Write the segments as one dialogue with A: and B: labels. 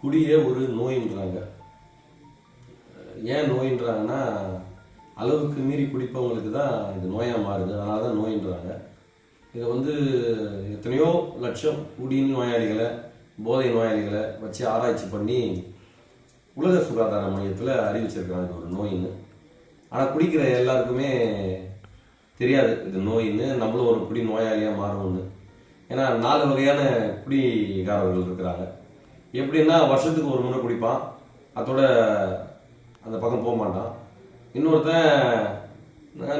A: குடியே ஒரு நோயின்றாங்க. ஏன் நோயின்றாங்கன்னா, அளவுக்கு மீறி குடிப்பவங்களுக்கு தான் இது நோயாக மாறுது. அதனால தான் நோயின்றாங்க. இதை எத்தனையோ லட்சம் குடியின் நோயாளிகளை, போதை நோயாளிகளை வச்சு ஆராய்ச்சி பண்ணி உலக சுகாதார மையத்தில் அறிவிச்சிருக்கிறாங்க ஒரு நோயின்னு. ஆனால் குடிக்கிற எல்லாருக்குமே தெரியாது இது நோயின்னு, நம்மளும் ஒரு குடி நோயாளியாக மாறும்னு. ஏன்னா 4 வகையான குடிகாரர்கள் இருக்கிறாங்க. எப்படின்னா, வருஷத்துக்கு ஒரு முறை குடிப்பான், அதோட அந்த பக்கம் போக மாட்டான். இன்னொருத்தன்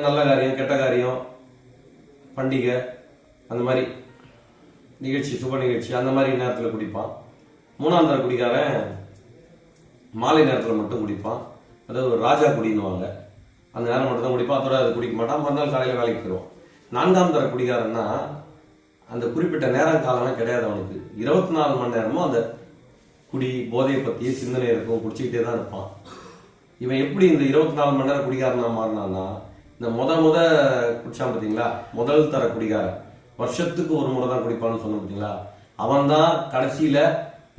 A: நல்ல காரியம், கெட்ட காரியம், பண்டிகை, அந்த மாதிரி நிகழ்ச்சி, சுப நிகழ்ச்சி, அந்த மாதிரி நேரத்தில் குடிப்பான். 3ஆம் தர குடிக்காரன் மாலை நேரத்தில் மட்டும் குடிப்பான். அதாவது ஒரு ராஜா குடின்னுவாங்க. அந்த நேரம் மட்டும் தான் குடிப்பான், அதோட அது குடிக்க மாட்டான். மறுநாள் காலையில் வேலைக்கு போயிடுவான். 4ஆம் தர குடிகாரன்னா அந்த குறிப்பிட்ட நேரம் காலமே கிடையாது அவனுக்கு. 24 மணி நேரமும் அந்த குடி போதையை பற்றியே சிந்தனை இருக்கும், குடிச்சிக்கிட்டே தான் இருப்பான். இவன் எப்படி இந்த 24 மணி நேரம் குடிகாரனா மாறினான்னா, இந்த முத குடிச்சான் பார்த்தீங்களா, முதல் தர குடிகாரன், வருஷத்துக்கு ஒரு முறை தான் குடிப்பான்னு சொன்ன பார்த்தீங்களா, அவன் தான் கடைசியில்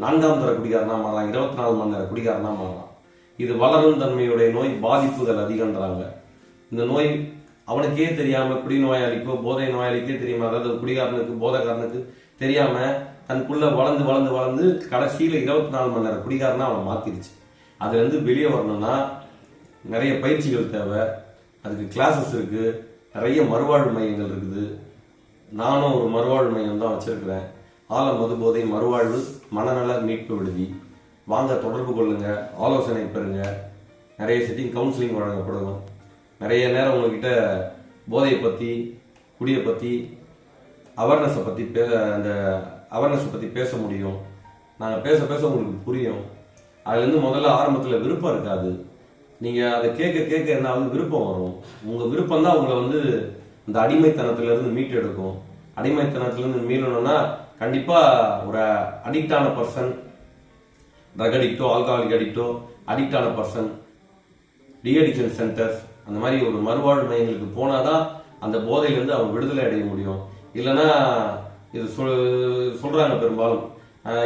A: 4ஆம் தர குடிகாரனா மாறான், 24 மணி நேரம் குடிகாரனா மாறான். இது வளரும் தன்மையுடைய நோய், பாதிப்புகள் அதிகன்றாங்க. இந்த நோய் அவனுக்கே தெரியாம, குடி நோயாளிக்கோ போதை நோயாளிக்கே தெரியாம, அதாவது குடிகாரனுக்கு போதைக்காரனுக்கு தெரியாம தனக்குள்ள வளர்ந்து வளர்ந்து வளர்ந்து கடைசியில 24 மணி நேரம் குடிகாரனா அவனை மாத்திருச்சு. அதுல வெளியே வரணும்னா நிறைய பயிற்சிகள் தேவை, அதுக்கு கிளாஸஸ் இருக்கு, நிறைய மறுவாழ்வு மையங்கள் இருக்குது. நானும் ஒரு மறுவாழ்வு மையம் தான் வச்சிருக்கிறேன். ஆல மது போதை மறுவாழ்வு மனநல மீட்பு விடுதி. வாங்க, தொடர்பு கொள்ளுங்க, ஆலோசனை பெறுங்க. நிறைய செட்டிங் கவுன்சிலிங் வழங்கப்படும். நிறைய நேரம் உங்ககிட்ட போதையை பற்றி, குடியை பற்றி, அவேர்னஸை பற்றி அந்த அவேர்னஸை பற்றி பேச முடியும். நாங்கள் பேச பேச உங்களுக்கு புரியும். அதுலேருந்து முதல்ல ஆரம்பத்தில் விருப்பம் இருக்காது. நீங்கள் அதை கேட்க கேட்க என்ன ஆகுது, விருப்பம் வரும். உங்கள் விருப்பம் தான் உங்களை அந்த அடிமைத்தனத்திலேருந்து மீட்டு எடுக்கும். அடிமைத்தனத்திலேருந்து மீளணும்னா கண்டிப்பாக ஒரு அடிக்டான person, drug அடிக்டோ, alcoholic அடிக்டோ, அடிக்டான person, de-addiction centres, அந்த மாதிரி ஒரு மறுவாழ்வு மையங்களுக்கு போனாதான் அந்த போதையிலேருந்து அவங்க விடுதலை அடைய முடியும். இல்லைன்னா இது சொல்றாங்க பெரும்பாலும்,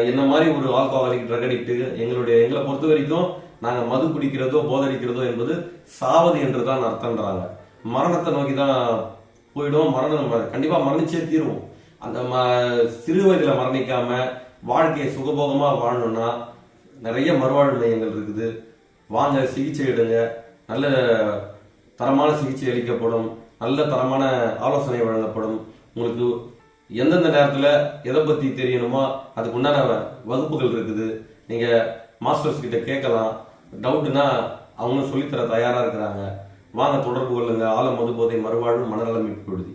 A: என்ன மாதிரி ஒரு ஆல்கஹாலிக், ட்ரக் அடிக்ட், எங்களை பொறுத்த வரைக்கும் நாங்கள் மது குடிக்கிறதோ போதடிக்கிறதோ என்பது சாவது என்று தான் அர்த்தம்ன்றாங்க. மரணத்தை நோக்கி தான் போயிடும். மரணம் கண்டிப்பாக மரணிச்சே தீருவோம். அந்த சிறு வயதில் மரணிக்காம வாழ்க்கையை சுகபோகமா வாழணும்னா நிறைய மறுவாழ்வு மையங்கள் இருக்குது. வாங்க, சிகிச்சை எடுங்க. நல்ல தரமான சிகிச்சை அளிக்கப்படும், நல்ல தரமான ஆலோசனை வழங்கப்படும். உங்களுக்கு எந்தெந்த நேரத்தில் எதை பற்றி தெரியணுமோ அதுக்கு உண்டான வகுப்புகள் இருக்குது. நீங்கள் மாஸ்டர்ஸ் கிட்ட கேட்கலாம். டவுட்னா அவங்க சொல்லித்தர தயாராக இருக்கிறாங்க. வாங்க, தொடர்பு கொள்ளுங்க. ஆல மது போதை மறுவாழ்வு மனநல மீட்பு விடுதி.